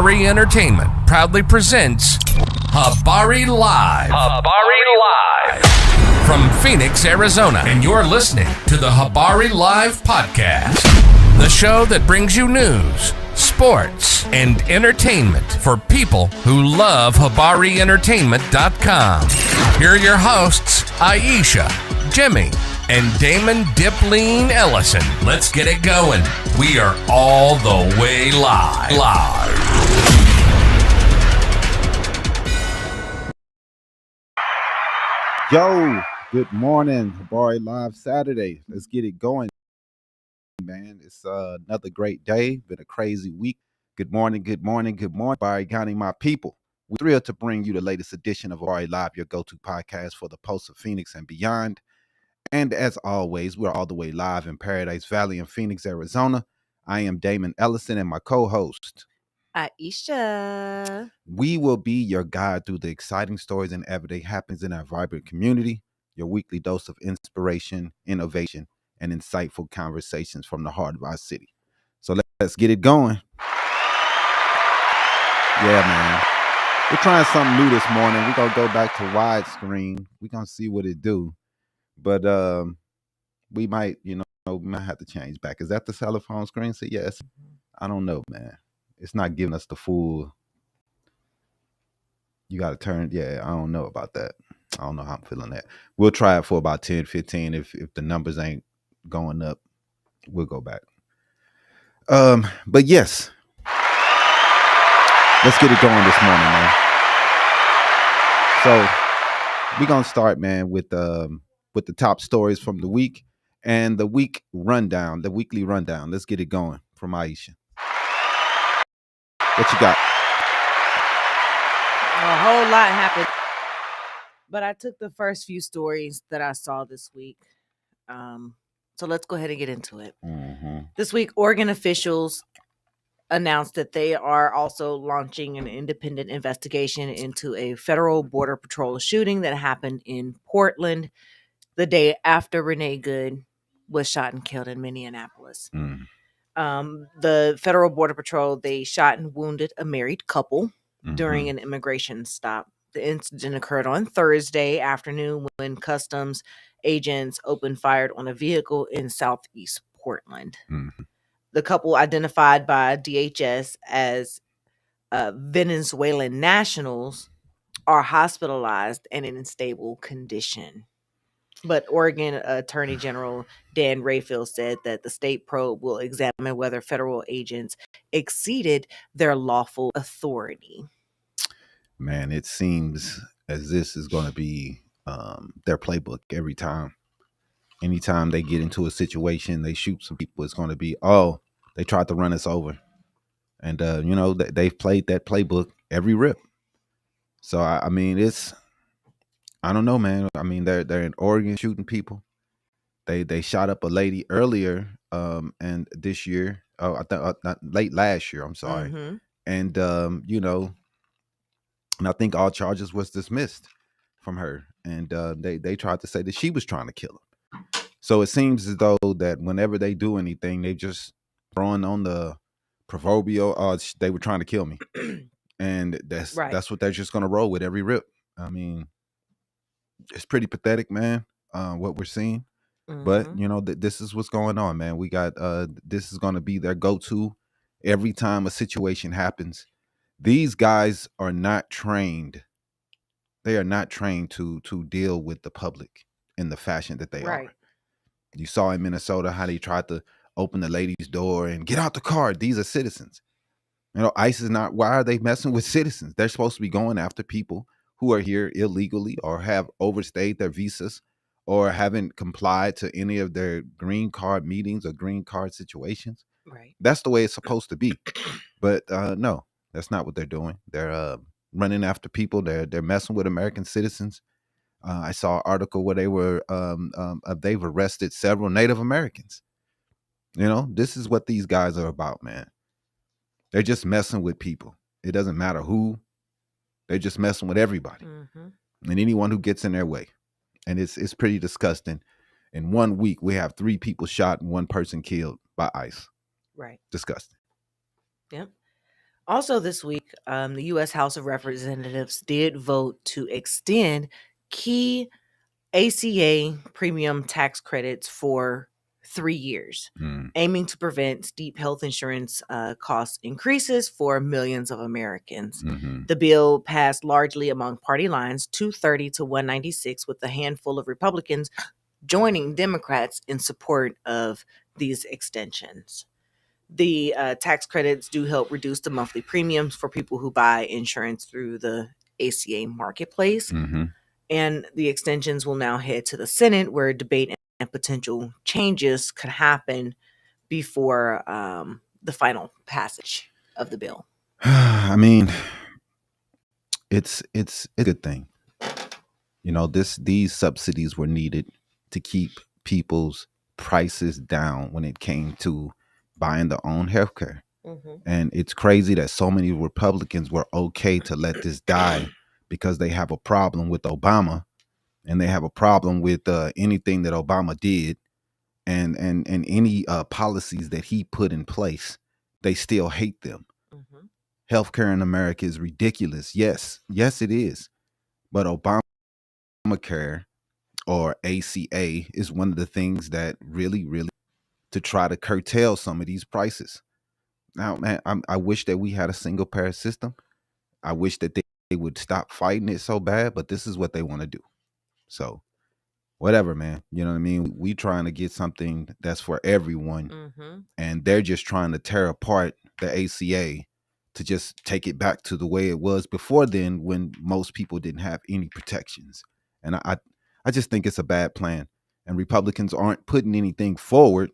Habari Entertainment proudly presents Habari Live. Habari Live. From Phoenix, Arizona. And you're listening to the Habari Live podcast. The show that brings you news, sports, and entertainment for people who love HabariEntertainment.com. Here are your hosts, Aisha, Jimmy, and Damon Dipleen Ellison. Let's get it going. We are all the way live. Yo, good morning. Habari Live Saturday. Let's get it going, man. It's another great day. Been a crazy week. Good morning. Habari County, my people. We're thrilled to bring you the latest edition of Habari Live, your go-to podcast for the pulse of Phoenix and beyond. And as always, we're all the way live in Paradise Valley in Phoenix, Arizona. I am Damon Ellison and my co-host, Aisha. We will be your guide through the exciting stories and everyday happenings in our vibrant community, your weekly dose of inspiration, innovation, and insightful conversations from the heart of our city. So let's get it going. Yeah, man. We're trying something new this morning. We're going to go back to widescreen. We're going to see what it do. But we might, we might have to change back. Is that the telephone screen? So yes. I don't know, man. It's not giving us the full. You got to turn. Yeah, I don't know about that. I don't know how I'm feeling that. We'll try it for about 10, 15. If the numbers ain't going up, we'll go back. But yes, let's get it going this morning, man. So we're gonna start, man, with the top stories from the week and the weekly rundown. Let's get it going from Aisha. What you got? A whole lot happened. But I took the first few stories that I saw this week. So let's go ahead and get into it. Mm-hmm. This week, Oregon officials announced that they are also launching an independent investigation into a federal border patrol shooting that happened in Portland the day after Renee Good was shot and killed in Minneapolis. Mm. The federal border patrol, they shot and wounded a married couple during Mm-hmm. an immigration stop. The incident occurred on Thursday afternoon when customs agents opened fire on a vehicle in southeast Portland. Mm-hmm. The couple, identified by DHS as Venezuelan nationals, are hospitalized and in stable condition. But Oregon Attorney General Dan Rayfield said that the state probe will examine whether federal agents exceeded their lawful authority. Man, it seems as this is going to be their playbook every time. Anytime they get into a situation, they shoot some people, it's going to be, they tried to run us over. And, they've played that playbook every rip. So, I mean, I don't know, man. I mean, they're in Oregon shooting people. They shot up a lady earlier and this year, late last year, I'm sorry. Mm-hmm. And, and I think all charges was dismissed from her. And they tried to say that she was trying to kill him. So it seems as though that whenever they do anything, they just throwing on the proverbial, they were trying to kill me. And that's what they're just going to roll with every rip. I mean, it's pretty pathetic, man, what we're seeing. Mm-hmm. But, this is what's going on, man. We got this is going to be their go-to every time a situation happens. These guys are not trained. They are not trained to deal with the public in the fashion that they are. You saw in Minnesota how they tried to open the lady's door and get out the car. These are citizens. ICE is not. Why are they messing with citizens? They're supposed to be going after people who are here illegally or have overstayed their visas or haven't complied to any of their green card meetings or green card situations. Right. That's the way it's supposed to be. But no, that's not what they're doing. They're running after people. They're messing with American citizens. I saw an article where they were they've arrested several Native Americans. This is what these guys are about, man. They're just messing with people. It doesn't matter who. They're just messing with everybody and anyone who gets in their way. And it's pretty disgusting. In 1 week, we have 3 people shot and 1 person killed by ICE. Right. Disgusting. Yep. Also, this week, the U.S. House of Representatives did vote to extend key ACA premium tax credits for 3 years, aiming to prevent steep health insurance cost increases for millions of Americans. The bill passed largely among party lines, 230 to 196, with a handful of Republicans joining Democrats in support of these extensions. The tax credits do help reduce the monthly premiums for people who buy insurance through the ACA marketplace. And the extensions will now head to the Senate, where debate and potential changes could happen before the final passage of the bill. I mean, it's a good thing. You know, these subsidies were needed to keep people's prices down when it came to buying their own healthcare. And it's crazy that so many Republicans were okay to let this die because they have a problem with Obama, and they have a problem with anything that Obama did, and any policies that he put in place. They still hate them. Healthcare in America is ridiculous. Yes, it is. But Obamacare, or ACA, is one of the things that really to try to curtail some of these prices. Now, man, I wish that we had a single payer system. I wish that they would stop fighting it so bad, but this is what they want to do. So whatever, man. You know what I mean? We trying to get something that's for everyone, and they're just trying to tear apart the ACA to just take it back to the way it was before then, when most people didn't have any protections. And I just think it's a bad plan. And Republicans aren't putting anything forward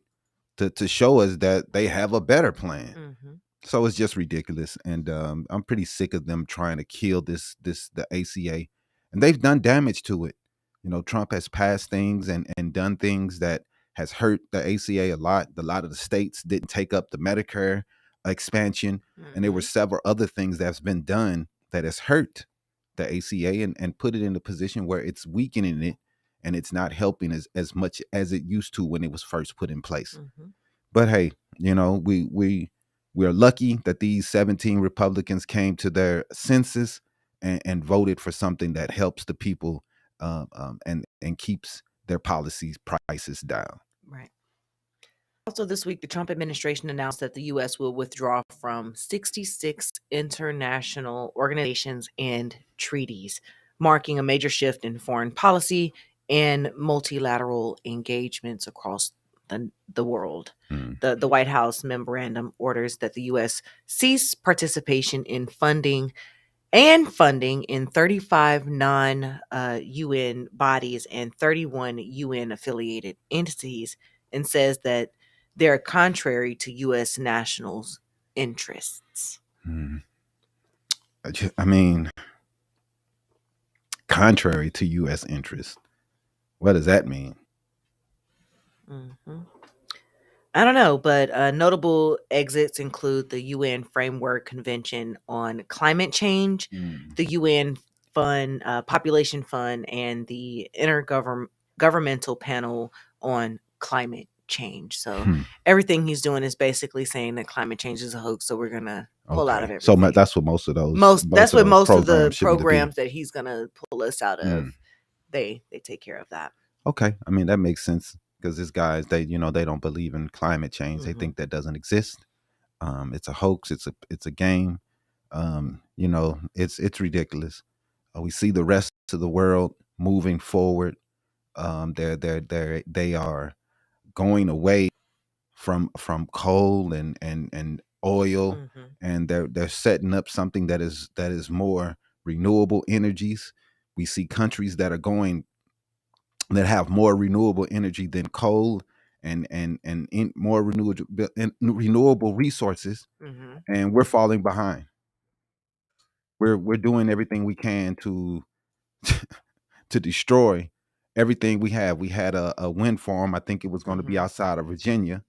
to show us that they have a better plan. So it's just ridiculous. And I'm pretty sick of them trying to kill the ACA. And they've done damage to it. You know, Trump has passed things and done things that has hurt the ACA a lot. A lot of the states didn't take up the Medicare expansion. And there were several other things that's been done that has hurt the ACA and put it in a position where it's weakening it, and it's not helping as much as it used to when it was first put in place. But hey, you know, we're lucky that these 17 Republicans came to their senses and voted for something that helps the people, and keeps their policies prices down. Right. Also, this week, the Trump administration announced that the U.S. will withdraw from 66 international organizations and treaties, marking a major shift in foreign policy and multilateral engagements across the world. The White House memorandum orders that the U.S. cease participation in funding in 35 non-UN bodies and 31 UN affiliated entities, and says that they're contrary to U.S. nationals' interests. I mean, contrary to U.S. interests. What does that mean? I don't know, but notable exits include the UN Framework Convention on Climate Change, the UN Population Fund, and the Intergovernmental Panel on Climate Change. So everything he's doing is basically saying that climate change is a hoax. So we're gonna pull out of everything. So that's what most of those. That's what most of the programs that he's gonna pull us out of. They take care of that. Okay, I mean that makes sense, because these guys, they don't believe in climate change. They think that doesn't exist. It's a hoax. It's a game. It's ridiculous. We see the rest of the world moving forward. They are going away from coal and oil, and they're setting up something that is more renewable energies. We see countries that have more renewable energy than coal, and more renewable resources, and we're falling behind. We're doing everything we can to to destroy everything we have. We had a wind farm. I think it was going to be outside of Virginia,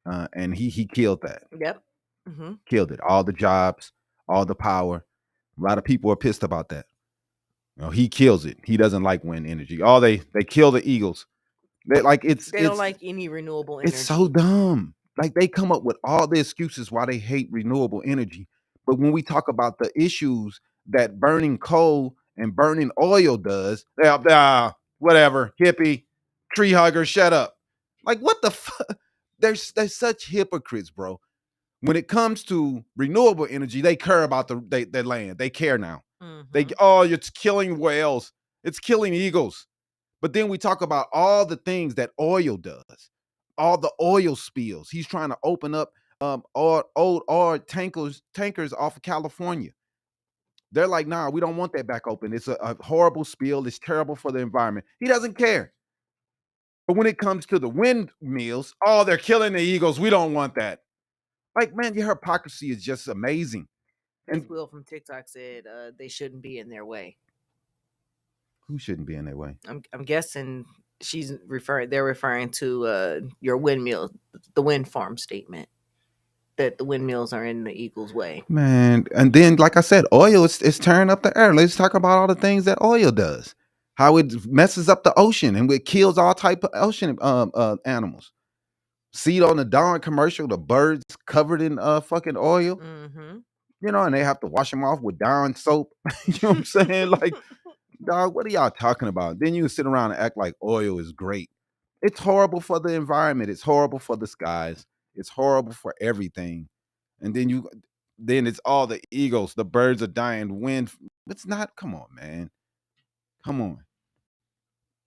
and he killed that. Yep. Killed it. All the jobs, all the power. A lot of people are pissed about that. He kills it. He doesn't like wind energy. They kill the eagles. They don't like any renewable energy. It's so dumb. Like, they come up with all the excuses why they hate renewable energy, But when we talk about the issues that burning coal and burning oil does, whatever, hippie, tree hugger, shut up. Like, what the fuck? They're such hypocrites, bro. When it comes to renewable energy, they care about their land. They care now. They it's killing whales, it's killing eagles. But then we talk about all the things that oil does, all the oil spills. He's trying to open up old oil tankers off of California. They're like, nah, we don't want that back open. It's a horrible spill. It's terrible for the environment. He doesn't care. But when it comes to the windmills, oh, they're killing the eagles. We don't want that. Like, man, your hypocrisy is just amazing. And Will from TikTok said they shouldn't be in their way. Who shouldn't be in their way? I'm guessing they're referring to your windmill, the wind farm statement, that the windmills are in the eagle's way. Man, and then like I said, oil is tearing up the air. Let's talk about all the things that oil does. How it messes up the ocean and it kills all type of ocean animals. See it on the Dawn commercial, the birds covered in fucking oil. You know, and they have to wash them off with Dawn soap. You know what I'm saying? Like, dog, what are y'all talking about? Then you sit around and act like oil is great. It's horrible for the environment. It's horrible for the skies. It's horrible for everything. And then it's all the eagles. The birds are dying. Wind. It's not. Come on, man. Come on.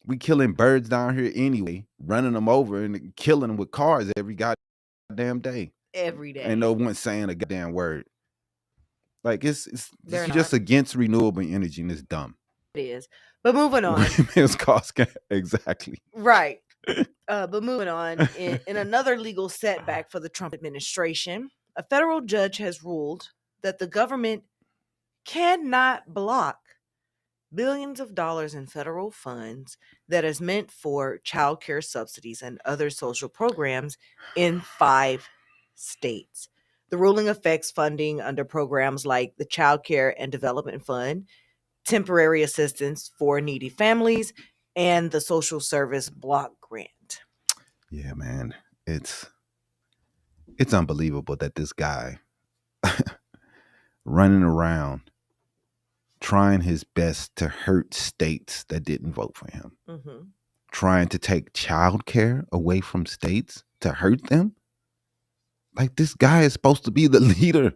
We killing birds down here anyway, running them over and killing them with cars every goddamn day. Every day. And no one saying a goddamn word. Like, it's just against renewable energy, and it's dumb. It is. But moving on. It's cost exactly. Right. But moving on, in another legal setback for the Trump administration, a federal judge has ruled that the government cannot block billions of dollars in federal funds that is meant for child care subsidies and other social programs in 5 states. The ruling affects funding under programs like the Child Care and Development Fund, temporary assistance for needy families, and the Social Service Block Grant. Yeah, man. It's unbelievable that this guy running around trying his best to hurt states that didn't vote for him. Trying to take child care away from states to hurt them. Like, this guy is supposed to be the leader.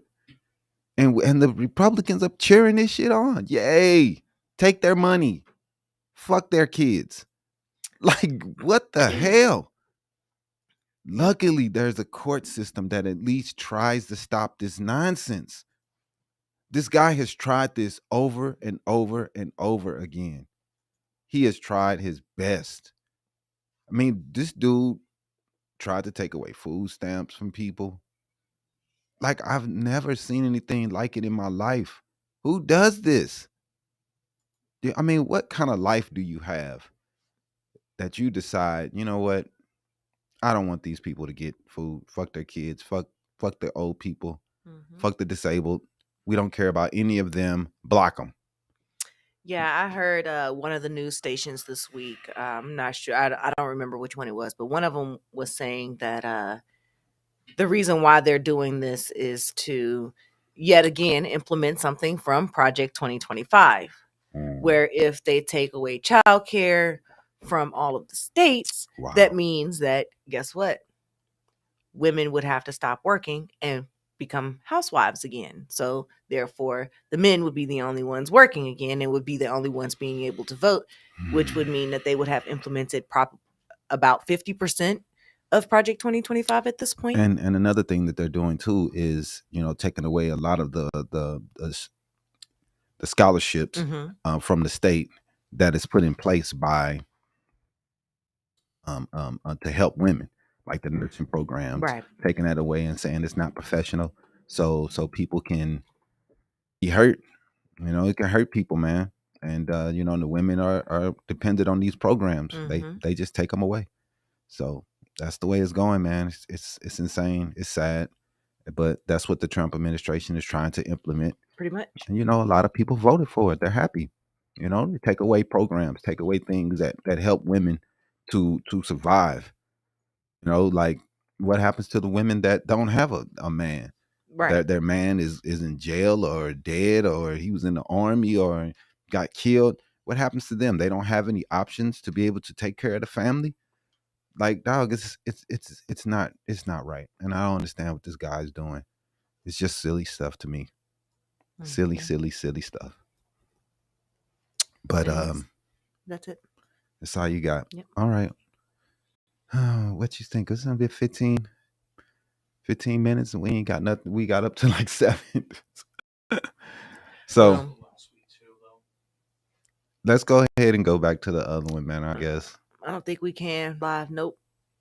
And the Republicans are cheering this shit on. Yay. Take their money. Fuck their kids. Like, what the hell? Luckily, there's a court system that at least tries to stop this nonsense. This guy has tried this over and over and over again. He has tried his best. I mean, this dude tried to take away food stamps from people. Like, I've never seen anything like it in my life. Who does this? I mean, what kind of life do you have that you decide, you know what? I don't want these people to get food. Fuck their kids. Fuck the old people. Fuck the disabled. We don't care about any of them. Block them. Yeah, I heard one of the news stations this week. I'm not sure. I don't remember which one it was, but one of them was saying that the reason why they're doing this is to, yet again, implement something from Project 2025, where if they take away childcare from all of the states, that means that, guess what? Women would have to stop working and become housewives again. So therefore, the men would be the only ones working again and would be the only ones being able to vote, which would mean that they would have implemented about 50% of Project 2025 at this point. And another thing that they're doing too is, you know, taking away a lot of the scholarships from the state that is put in place by to help women, like the nursing programs, taking that away and saying it's not professional, so people can be hurt. You know, it can hurt people, man. And you know, the women are dependent on these programs. They just take them away. So that's the way it's going, man. It's insane. It's sad, but that's what the Trump administration is trying to implement. Pretty much. And you know, a lot of people voted for it. They're happy. You know, they take away programs, take away things that help women to survive. You know, like what happens to the women that don't have a man? Right. Their man is in jail or dead, or he was in the army or got killed. What happens to them? They don't have any options to be able to take care of the family. Like, dog, it's not right, and I don't understand what this guy's doing. It's just silly stuff to me. Silly, Okay. silly stuff. But Anyways, that's it. that's all you got. Yep. All right. What you think? It's gonna be 15 minutes, and we ain't got nothing. We got up to like 7. So Well, let's go ahead and go back to the other one, man. I guess. I don't think we can live. Nope,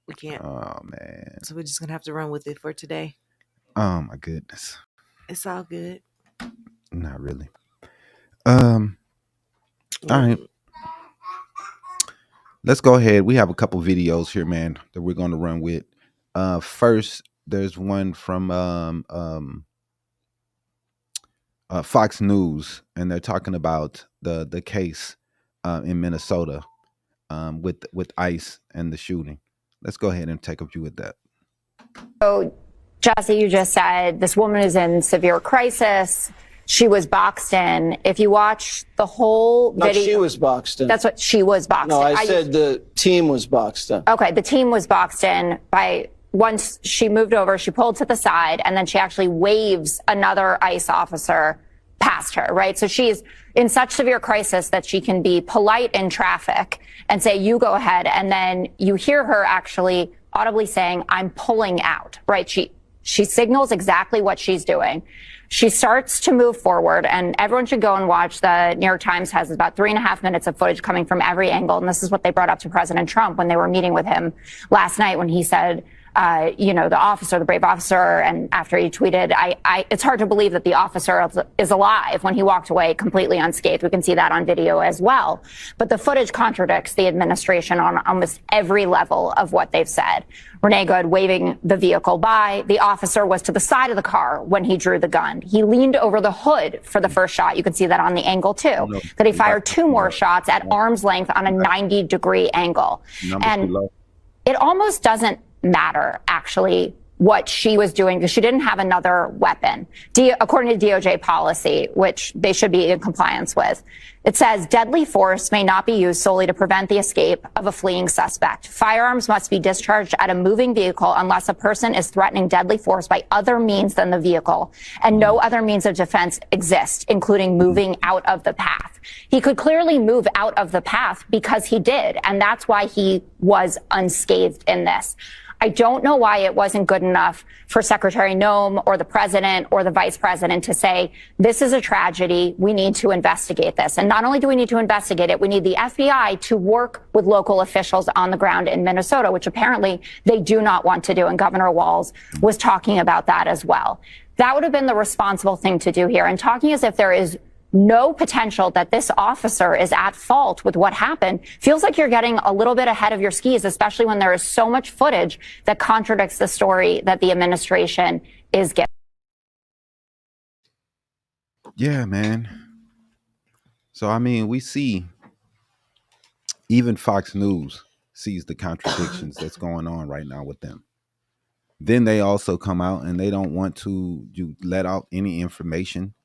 we can't. Oh man. So we're just gonna have to run with it for today. Oh my goodness. It's all good. Not really. All right. Let's go ahead. We have a couple videos here, man, that we're going to run with. First, there's one from Fox News, and they're talking about the case in Minnesota with ICE and the shooting. Let's go ahead and take a view at that. So, Jesse, you just said this woman is in severe crisis. She was boxed in. If you watch the whole video, she was boxed in. That's what she was boxed No, in. I said the team was boxed in. Okay, the team was boxed in by once she moved over, she pulled to the side, and then she actually waves another ICE officer past her, right? So she's in such severe crisis that she can be polite in traffic and say, you go ahead. And then you hear her actually audibly saying, I'm pulling out, right? She signals exactly what she's doing. She starts to move forward, and everyone should go and watch. The New York Times has about 3.5 minutes of footage coming from every angle. And this is what they brought up to President Trump when they were meeting with him last night, when he said, the brave officer, and after he tweeted, it's hard to believe that the officer is alive when he walked away completely unscathed. We can see that on video as well. But the footage contradicts the administration on almost every level of what they've said. Renee Good waving the vehicle by. The officer was to the side of the car when he drew the gun. He leaned over the hood for the first shot. You can see that on the angle too. That he fired 2 more shots at arm's length on a 90-degree angle. And it almost doesn't matter, actually, what she was doing, because she didn't have another weapon. According to DOJ policy, which they should be in compliance with, it says deadly force may not be used solely to prevent the escape of a fleeing suspect. Firearms must be discharged at a moving vehicle unless a person is threatening deadly force by other means than the vehicle, and no other means of defense exist, including moving out of the path. He could clearly move out of the path because he did, and that's why he was unscathed in this. I don't know why it wasn't good enough for Secretary Noem or the president or the vice president to say, this is a tragedy. We need to investigate this. And not only do we need to investigate it, we need the FBI to work with local officials on the ground in Minnesota, which apparently they do not want to do. And Governor Walz was talking about that as well. That would have been the responsible thing to do here. And talking as if there is no potential that this officer is at fault with what happened feels like you're getting a little bit ahead of your skis, especially when there is so much footage that contradicts the story that the administration is giving. Yeah, man. So, I mean, we see even Fox News sees the contradictions that's going on right now with them. Then they also come out and they don't want to let out any information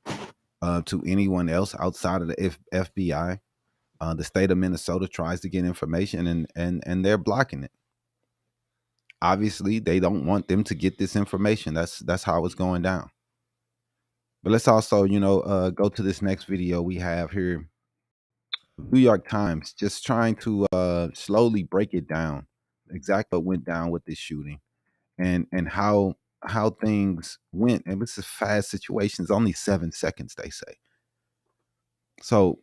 to anyone else outside of the FBI. The state of Minnesota tries to get information and they're blocking it. Obviously, they don't want them to get this information. That's how it's going down. But let's also, go to this next video we have here. New York Times just trying to slowly break it down, exactly what went down with this shooting and how things went. And it's a fast situation. It's only 7 seconds, they say. So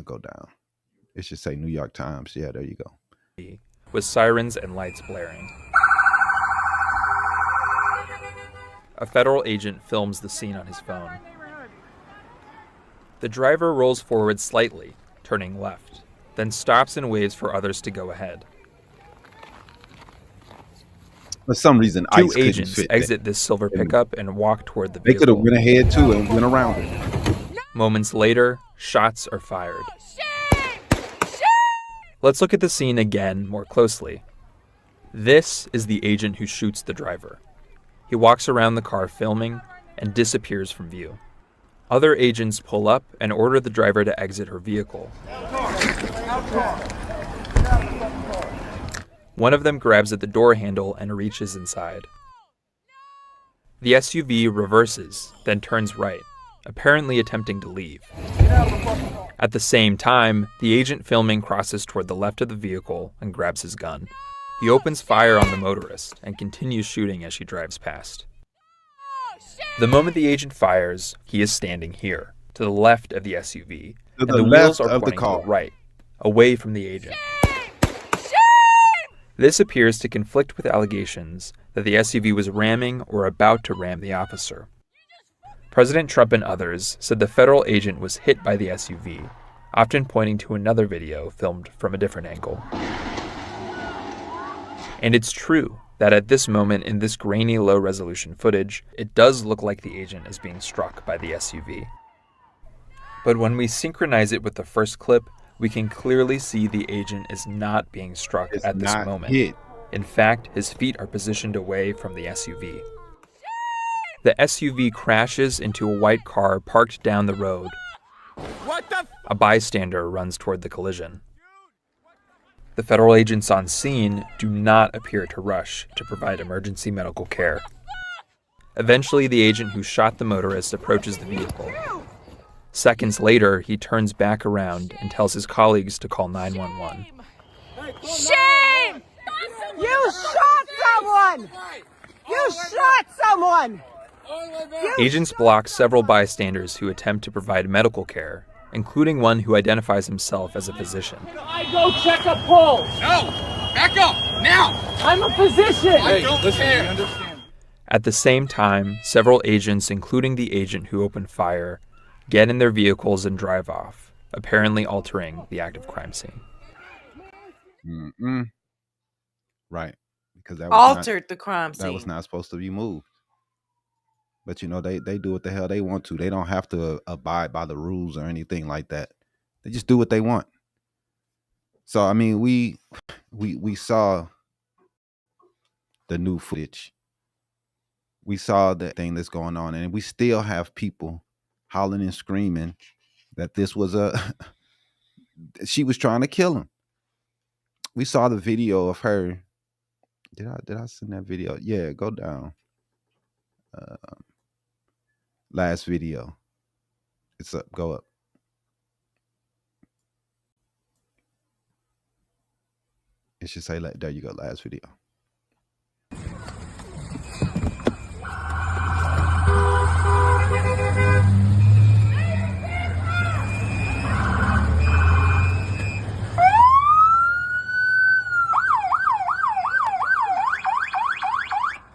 go down. It should say New York Times. Yeah, there you go. With sirens and lights blaring. A federal agent films the scene on his phone. The driver rolls forward slightly, turning left, then stops and waves for others to go ahead. For some reason, Two agents exit this silver pickup and walk toward the vehicle. They could have went ahead too and went around it. Moments later, shots are fired. Let's look at the scene again more closely. This is the agent who shoots the driver. He walks around the car filming and disappears from view. Other agents pull up and order the driver to exit her vehicle. One of them grabs at the door handle and reaches inside. The SUV reverses, then turns right, apparently attempting to leave. At the same time, the agent filming crosses toward the left of the vehicle and grabs his gun. He opens fire on the motorist and continues shooting as she drives past. The moment the agent fires, he is standing here, to the left of the SUV, and the wheels are pointing to the right, away from the agent. This appears to conflict with allegations that the SUV was ramming or about to ram the officer. President Trump and others said the federal agent was hit by the SUV, often pointing to another video filmed from a different angle. And it's true that at this moment in this grainy low-resolution footage, it does look like the agent is being struck by the SUV. But when we synchronize it with the first clip, we can clearly see the agent is not being struck at this moment. Hit. In fact, his feet are positioned away from the SUV. The SUV crashes into a white car parked down the road. A bystander runs toward the collision. The federal agents on scene do not appear to rush to provide emergency medical care. Eventually, the agent who shot the motorist approaches the vehicle. Seconds later, he turns back around and tells his colleagues to call 911. Shame! You shot someone! You shot someone! Agents block several bystanders who attempt to provide medical care, including one who identifies himself as a physician. I go check a pulse. No! Back up! Now! I'm a physician! I don't care! Understand. At the same time, several agents, including the agent who opened fire, get in their vehicles and drive off, apparently altering the active crime scene. Right. Because that was altered the crime scene. That was not supposed to be moved. But, you know, they do what the hell they want to. They don't have to abide by the rules or anything like that. They just do what they want. So, I mean, we saw the new footage. We saw the thing that's going on. And we still have people hollering and screaming that this was she was trying to kill him. We saw the video of her. Did I send that video? Yeah, go down. Last video. It's up. Go up. It should say, there you go, last video.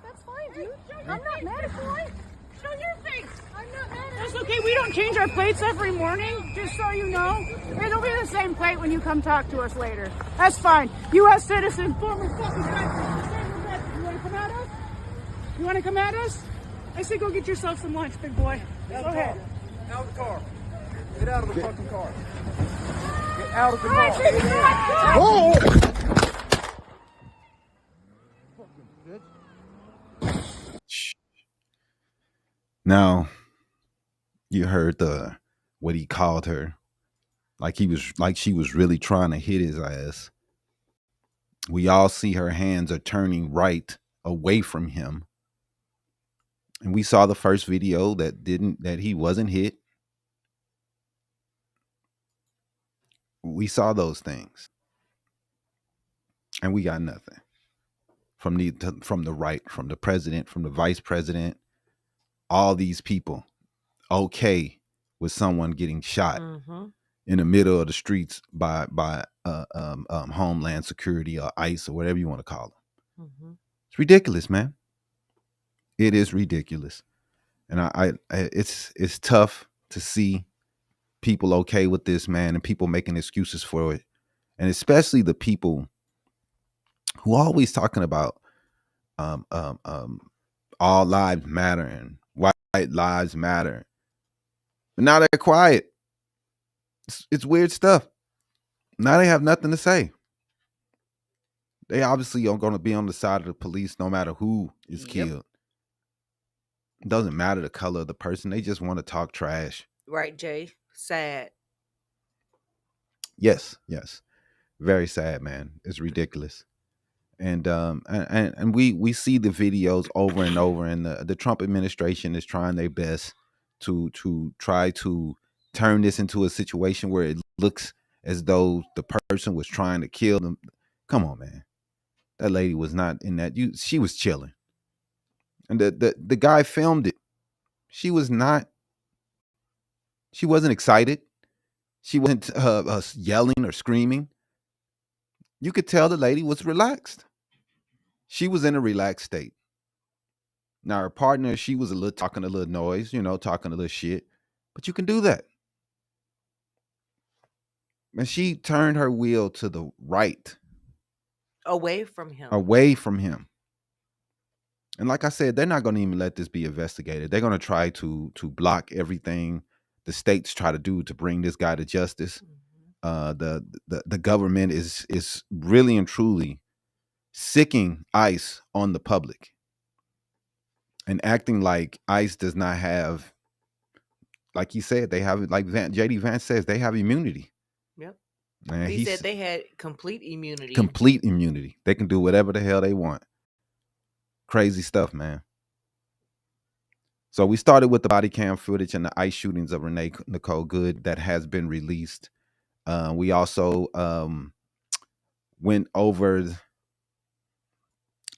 That's fine, dude. I'm not mad at you. Show your face. I'm not mad at you. That's okay. We don't change our plates every morning, just so you know. It'll be the same plate when you come talk to us later. That's fine. U.S. citizen, former fucking veteran. You want to come at us? You want to come at us? I say go get yourself some lunch, big boy. Go ahead. Out of the car. Get out of the fucking car. Get out of the car. Now, you heard what he called her. Like she was really trying to hit his ass. We all see her hands are turning right away from him. And we saw the first video that he wasn't hit. We saw those things. And we got nothing from the right, from the president, from the vice president, all these people okay with someone getting shot in the middle of the streets by Homeland Security or ICE or whatever you want to call them. It's ridiculous, man. It is ridiculous. And it's tough to see people okay with this, man, and people making excuses for it. And especially the people who are always talking about all lives matter and white lives matter. But now they're quiet. It's weird stuff. Now they have nothing to say. They obviously are going to be on the side of the police no matter who is killed. It doesn't matter the color of the person. They just want to talk trash. Right, Jay? Sad. Yes. Very sad, man. It's ridiculous. And we see the videos over and over, and the Trump administration is trying their best to try to turn this into a situation where it looks as though the person was trying to kill them. Come on, man. That lady was not in that. She was chilling. And the guy filmed it. She wasn't excited. She wasn't yelling or screaming. You could tell the lady was relaxed. She was in a relaxed state. Now her partner, she was talking a little noise, talking a little shit. But you can do that. And she turned her wheel to the right. Away from him. Away from him. And like I said, they're not going to even let this be investigated. They're going to try to block everything the states try to do to bring this guy to justice. The government is really and truly sicking ICE on the public and acting like ICE does not have, like he said, they have, like JD Vance says, they have immunity. Yep. And he said they had complete immunity. Complete immunity. They can do whatever the hell they want. Crazy stuff, man. So we started with the body cam footage and the ICE shootings of Renee Good that has been released. We also went over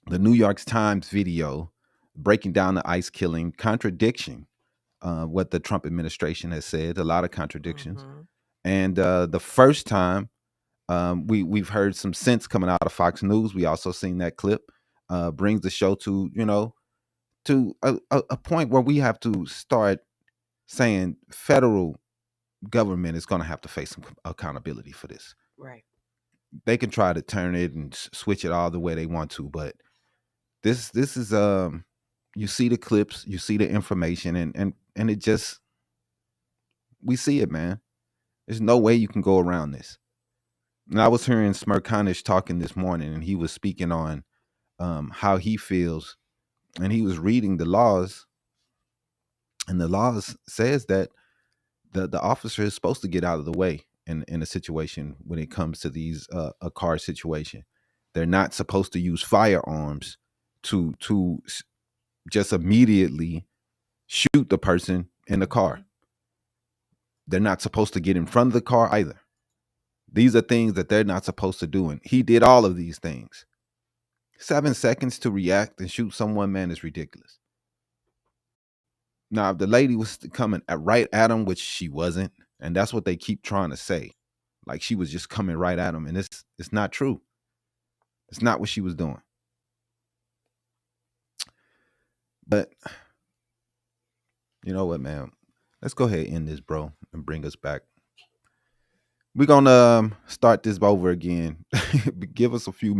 the New York Times video breaking down the ICE killing, contradicting what the Trump administration has said. A lot of contradictions. And the first time we've heard some sense coming out of Fox News. We also seen that clip. Brings the show to, to a point where we have to start saying federal government is going to have to face some accountability for this. Right. They can try to turn it and switch it all the way they want to, but this is you see the clips, you see the information, and it just, we see it, man. There's no way you can go around this. And I was hearing Smirkanish talking this morning, and he was speaking on how he feels, and he was reading the laws, and the laws says that the officer is supposed to get out of the way in a situation when it comes to these a car situation. They're not supposed to use firearms to just immediately shoot the person in the car. They're not supposed to get in front of the car either. These are things that they're not supposed to do, and he did all of these things. 7 seconds to react and shoot someone, man, is ridiculous. Now, if the lady was coming right at him, which she wasn't, and that's what they keep trying to say, like she was just coming right at him, and it's not true. It's not what she was doing. But you know what, man? Let's go ahead and end this, bro, and bring us back. We're gonna start this over again. Give us a few